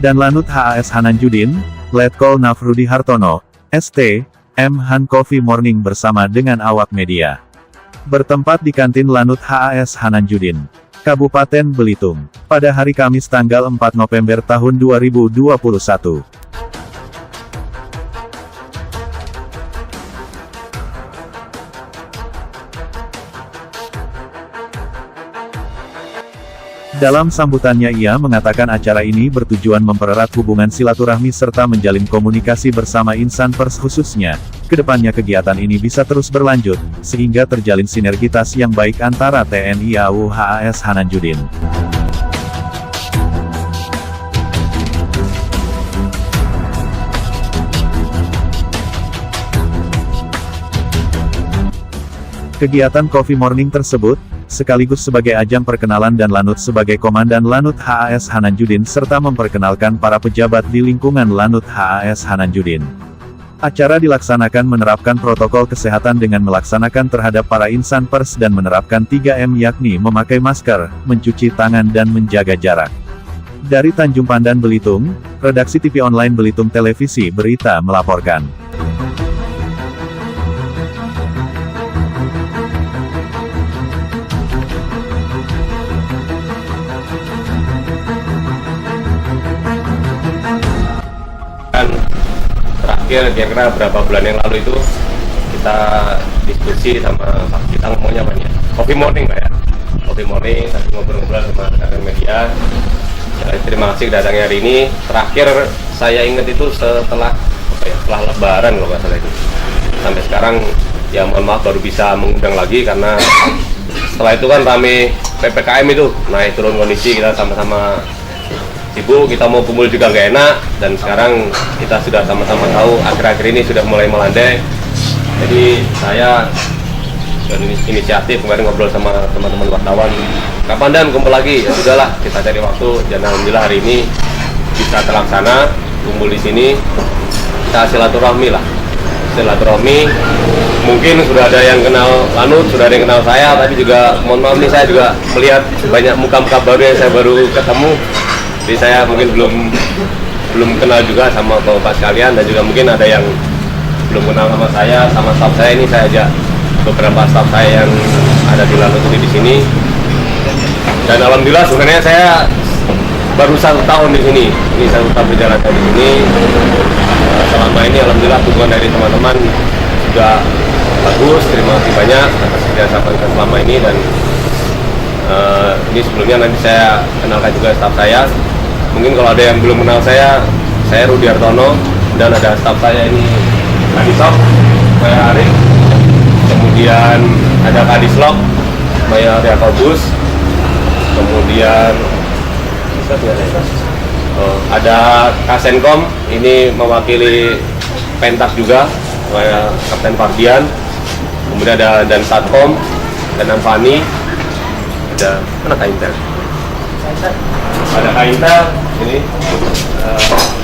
dan Lanut HAS Hananjudin, Letkol Nafrudi Hartono, ST, M Han Coffee Morning bersama dengan awak media. Bertempat di kantin Lanut HAS Hananjudin, Kabupaten Belitung, pada hari Kamis tanggal 4 November tahun 2021. Dalam sambutannya ia mengatakan acara ini bertujuan mempererat hubungan silaturahmi serta menjalin komunikasi bersama insan pers khususnya. Kedepannya kegiatan ini bisa terus berlanjut, sehingga terjalin sinergitas yang baik antara TNI AU HAS Hananjudin. Kegiatan Coffee Morning tersebut, sekaligus sebagai ajang perkenalan dan Lanut sebagai Komandan Lanut HAS Hananjudin serta memperkenalkan para pejabat di lingkungan Lanut HAS Hananjudin. Acara dilaksanakan menerapkan protokol kesehatan dengan melaksanakan terhadap para insan pers dan menerapkan 3M yakni memakai masker, mencuci tangan dan menjaga jarak. Dari Tanjung Pandan Belitung, Redaksi TV Online Belitung Televisi Berita melaporkan. Terakhir kira-kira berapa bulan yang lalu itu kita diskusi sama kita ngomongnya apa nih? Coffee Morning Pak ya, Coffee Morning, ngobrol-ngobrol sama rekan media. Ya, terima kasih datangnya hari ini. Terakhir saya ingat itu setelah Lebaran kalau nggak salah itu. Sampai sekarang ya mohon maaf baru bisa mengundang lagi karena setelah itu kan rame PPKM itu naik turun kondisi, kita sama-sama sibuk, kita mau kumpul juga nggak enak, dan sekarang kita sudah sama-sama tahu akhir-akhir ini sudah mulai melandai. Jadi saya inisiatif kemarin ngobrol sama teman-teman wartawan, kapan dan kumpul lagi, ya sudahlah kita cari waktu, dan alhamdulillah hari ini bisa terlaksana kumpul di sini. Kita silaturahmi lah, silaturahmi. Mungkin sudah ada yang kenal Lanut, sudah ada yang kenal saya, tapi juga mohon maaf nih saya juga melihat banyak muka-muka baru yang saya baru ketemu. Jadi saya mungkin belum kenal juga sama bapak sekalian, dan juga mungkin ada yang belum kenal sama saya, sama staff saya. Ini saya ajak beberapa staff saya yang ada di Lanut di sini. Dan alhamdulillah sebenarnya saya baru 1 tahun di sini. Ini saya tetap berjalan di sini. Selama ini alhamdulillah dukungan dari teman-teman juga bagus. Terima kasih banyak atas kerjasama kita selama ini, dan ini sebelumnya nanti saya kenalkan juga staff saya. Mungkin kalau ada yang belum kenal saya Rudi Hartono, dan ada staff saya ini Kadisop, Maya Arik, kemudian ada Kadislok, Maya Yakobus, kemudian ada Kasenkom, ini mewakili Pentak juga, Maya Kapten Fardian, kemudian ada dan Satkom, dan Fani, ada mana Kaintel? Ada Kaintel, ini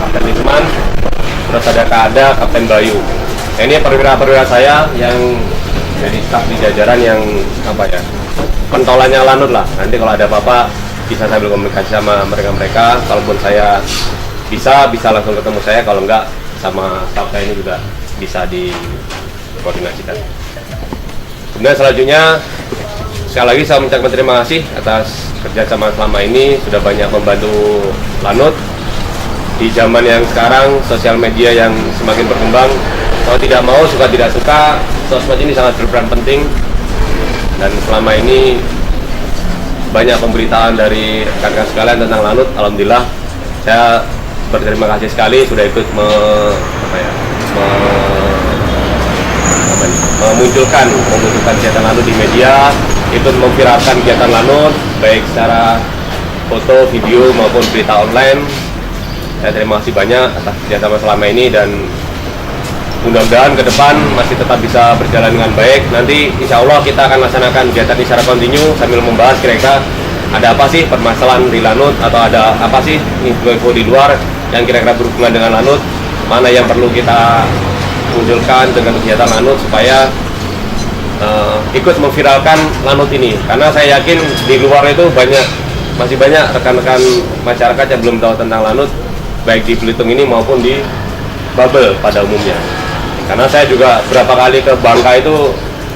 Kapten Isman, terus ada Kada, Kapten Bayu. Nah, ini perwira-perwira saya yang jadi staf di jajaran yang apa ya, pentolannya Lanut lah. Nanti kalau ada apa-apa bisa saya berkomunikasi sama mereka-mereka. Kalaupun saya bisa langsung ketemu saya, kalau enggak sama staf saya ini juga bisa dikoordinasikan. Kemudian selanjutnya sekali lagi saya mengucapkan terima kasih atas kerjasama selama ini, sudah banyak membantu Lanut di zaman yang sekarang sosial media yang semakin berkembang. Kalau tidak mau, suka tidak suka, sosmed ini sangat berperan penting, dan selama ini banyak pemberitaan dari rekan-rekan sekalian tentang Lanut. Alhamdulillah saya berterima kasih sekali sudah ikut memunculkan kegiatan Lanut di media, ikut memviralkan kegiatan Lanut baik secara foto, video maupun berita online. Saya terima kasih banyak atas kerjasama selama ini, dan mudah-mudahan ke depan masih tetap bisa berjalan dengan baik. Nanti insya Allah kita akan laksanakan kegiatan ini secara kontinu sambil membahas kira-kira ada apa sih permasalahan di Lanut, atau ada apa sih info di luar yang kira-kira berhubungan dengan Lanut, mana yang perlu kita munculkan dengan kegiatan Lanut supaya ikut memviralkan Lanut ini. Karena saya yakin di luar itu masih banyak rekan-rekan masyarakat yang belum tahu tentang Lanut, baik di Belitung ini maupun di Babel pada umumnya. Karena saya juga berapa kali ke Bangka itu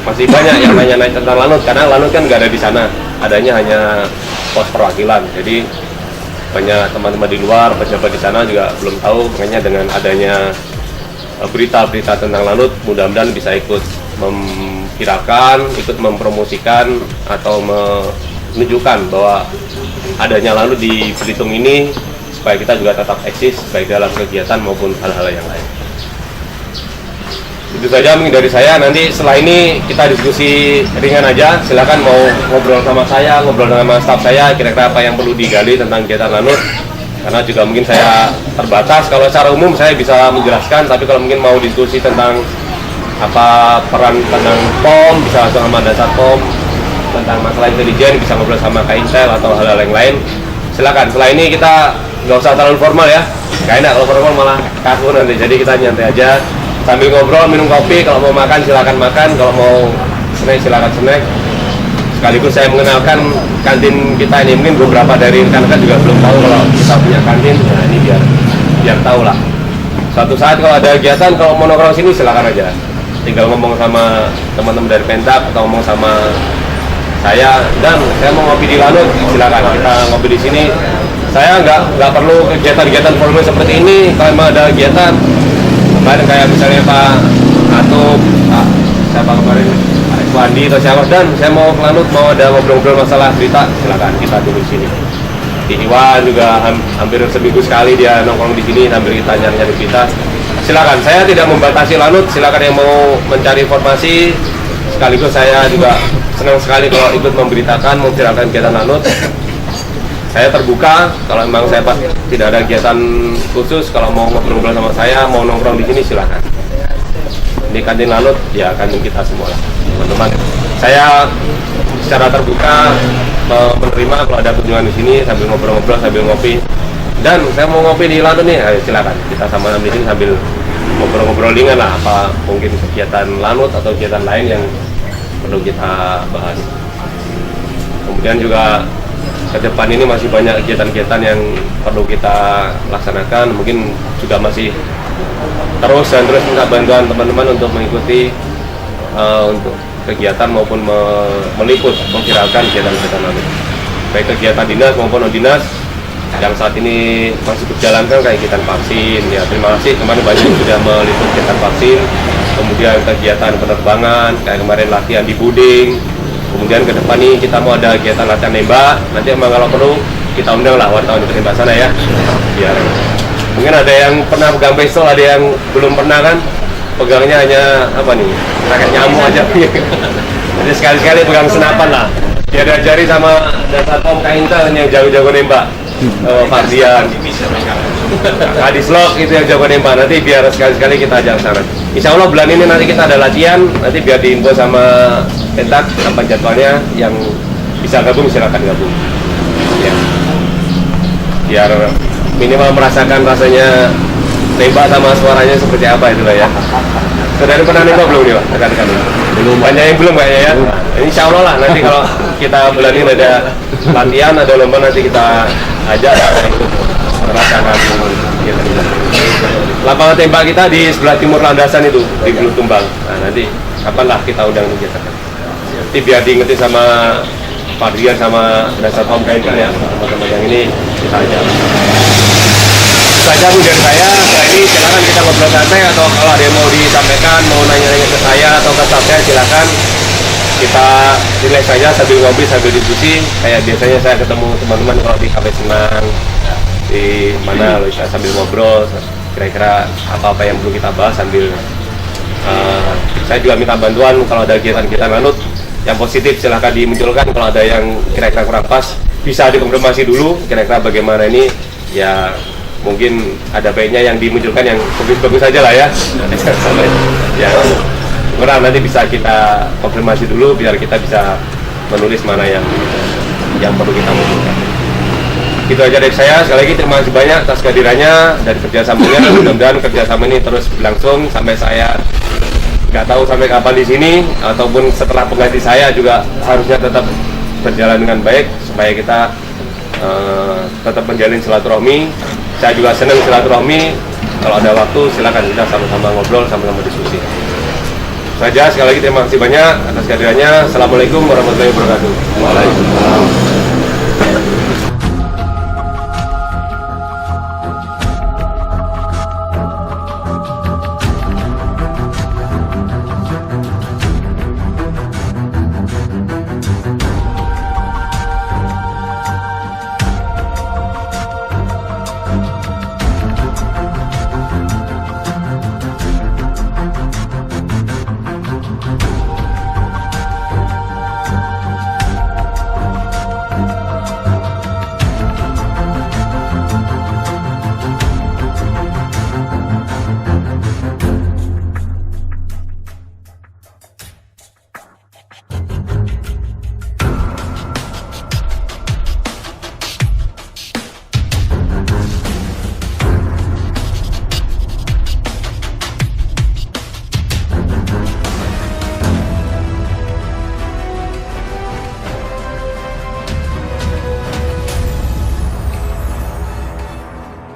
masih banyak yang nanya-nanya tentang Lanut, karena Lanut kan nggak ada di sana, adanya hanya pos perwakilan. Jadi banyak teman-teman di luar, pejabat di sana juga belum tahu, makanya dengan adanya berita-berita tentang Lanut, mudah-mudahan bisa ikut memviralkan, ikut mempromosikan atau menunjukkan bahwa adanya Lanut di Belitung ini, supaya kita juga tetap eksis baik dalam kegiatan maupun hal-hal yang lain. Itu saja mungkin dari saya. Nanti setelah ini kita diskusi ringan aja. Silakan mau ngobrol sama saya, ngobrol sama staf saya, kira-kira apa yang perlu digali tentang kegiatan Lanut. Karena juga mungkin saya terbatas. Kalau secara umum saya bisa menjelaskan, tapi kalau mungkin mau diskusi tentang apa peran tentang POM, bisa langsung sama Dasar POM, tentang masalah intelijen, bisa ngobrol sama Kak Intel atau hal-hal yang lain. Silakan. Setelah ini kita nggak usah terlalu formal ya. Gak enak kalau formal malah kaku nanti. Jadi kita nyantai aja. Sambil ngobrol, minum kopi, kalau mau makan silakan makan, kalau mau snack silakan snack. Sekaligus saya mengenalkan kantin kita ini, mungkin beberapa dari rekan-rekan juga belum tahu kalau kita punya kantin. Nah ini biar tahu lah. Suatu saat kalau ada kegiatan, kalau mau nongkrong sini silakan aja. Tinggal ngomong sama teman-teman dari Pentak atau ngomong sama saya, dan saya mau ngopi di Lanut, silakan kita ngopi di sini. Saya nggak perlu kegiatan-kegiatan formal seperti ini. Kalau memang ada kegiatan kemarin kayak misalnya Pak Atub, siapa kemarin Pak Wandi atau siapa, dan saya mau ke Lanut, mau ada ngobrol-ngobrol masalah berita, silakan kita tunggu di sini. Di Iwan juga hampir seminggu sekali dia nongkrong di sini sambil kita nyari-nyari berita. Silakan, saya tidak membatasi Lanut, silakan yang mau mencari informasi. Sekaligus saya juga senang sekali kalau ikut memberitakan, memviralkan kegiatan Lanut. Saya terbuka, kalau memang saya tidak ada kegiatan khusus, kalau mau ngobrol-ngobrol sama saya, mau nongkrong di sini silakan. Ini kantin Lanut, ya kantin kita semua lah, teman-teman. Saya secara terbuka menerima kalau ada kunjungan di sini sambil ngobrol-ngobrol, sambil ngopi. Dan saya mau ngopi di Lanut nih, ayo silakan. Kita sama-sama di sini sambil ngobrol-ngobrol ringan lah, apa mungkin kegiatan Lanut atau kegiatan lain yang perlu kita bahas. Kemudian juga ke depan ini masih banyak kegiatan-kegiatan yang perlu kita laksanakan, mungkin juga masih terus minta bantuan teman-teman untuk mengikuti untuk kegiatan maupun meliput, memviralkan kegiatan-kegiatan Lanut, baik kegiatan dinas maupun non dinas yang saat ini masih berjalankan kayak kegiatan vaksin. Ya terima kasih kemarin banyak yang sudah meliput kegiatan vaksin, kemudian kegiatan penerbangan kayak kemarin latihan di Buding. Kemudian ke depan nih kita mau ada kegiatan latihan nembak. Nanti emang kalau perlu kita undang lah wartawan di tembak sana ya. Biar mungkin ada yang pernah pegang pistol, ada yang belum pernah kan. Pegangnya hanya apa nih? Raket nyamuk aja. Jadi sekali-sekali pegang senapan lah. Biar diajari sama Dasar POM Kak Intel yang jago-jago nembak. Fardian, Kadislog itu yang jago nembak. Nanti biar sekali-sekali kita ajak sana. Insya Allah bulan ini nanti kita ada latihan. Nanti biar diinfo sama Pentak apa jadwalnya, yang bisa gabung silakan gabung. Ya. Biar minimal merasakan rasanya nembak sama suaranya seperti apa itu lah ya. Saudara pernah nembak belum nih Pak? Rekan-rekan belum. Banyak yang belum kayaknya ya. Insya Allah lah nanti kalau kita bulan ini ada latihan, ada lomba, nanti kita ajak ikut merasakan gitu. Lapangan tembak kita di sebelah timur landasan itu di Bulutumbang. Nah nanti kapanlah kita undang kita. Nanti biar diingetin sama Fardian sama Dasar POM KNK ya, teman-teman yang ini kita ajak. Saja Bu dari saya. Setelah ini silakan kita ngobrol santai, atau kalau ada yang mau disampaikan, mau nanya-nanya ke saya atau ke staff saya, silakan kita relax saja sambil ngobrol, sambil diskusi. Kayak biasanya saya ketemu teman-teman kalau di kafe Senang di mana loh, sambil ngobrol kira-kira apa-apa yang perlu kita bahas sambil saya juga minta bantuan kalau ada kegiatan-kegiatan Lanut yang positif silahkan dimunculkan. Kalau ada yang kira-kira kurang pas bisa dikonfirmasi dulu kira-kira bagaimana ini ya, mungkin ada baiknya yang dimunculkan yang bagus-bagus saja lah ya. Ya kurang nanti bisa kita konfirmasi dulu biar kita bisa menulis mana yang perlu kita munculkan. Itu aja dari saya. Sekali lagi terima kasih banyak atas kehadirannya dan kerjasamanya. Mudah-mudahan kerjasama ini terus berlangsung sampai saya nggak tahu sampai kapan di sini, ataupun setelah pengganti saya juga harusnya tetap berjalan dengan baik supaya kita tetap menjalin silaturahmi Saya juga senang silaturahmi. Kalau ada waktu silakan kita sama-sama ngobrol, sama-sama diskusi. Saja sekali lagi terima kasih banyak atas kehadirannya. Assalamualaikum warahmatullahi wabarakatuh. Waalaikumsalam.